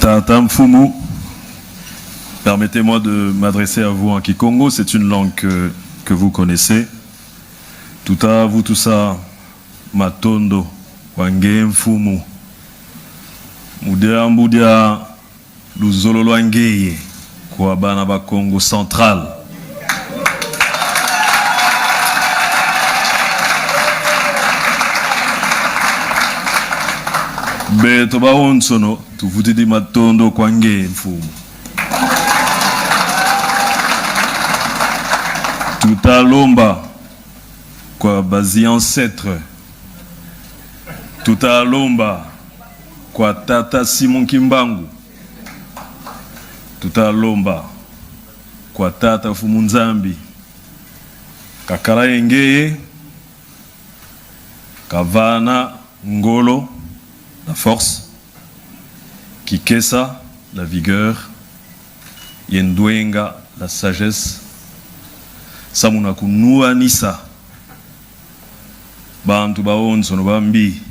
Tata Mfumu, permettez-moi de m'adresser à vous en Kikongo, c'est une langue que vous connaissez. Tout à vous, tout ça, Matondo, Wange Mfumu, Mudea Mbudia, Luzololo Wangeye, kwa bana ba Congo central. Beto ba onsono, tuvuti di Matondo Wange Mfumu. Tutalomba kwa bazi ancêtre, tutalomba kwa tata Simon Kimbangu, tutalomba kwa tata Fumunzambi, kakala Engeye, Kavana Ngolo, la force, Kikesa, la vigueur, Yendwenga, la sagesse, Samuna kunua nisa, bantu baonzo no bambi,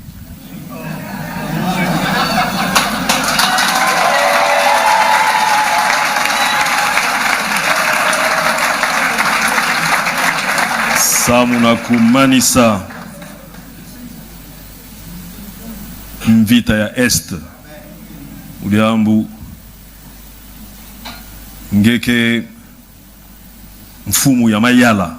Samuna kumanisa, mvita ya est, uliambu, ngeke mfumu ya mayala,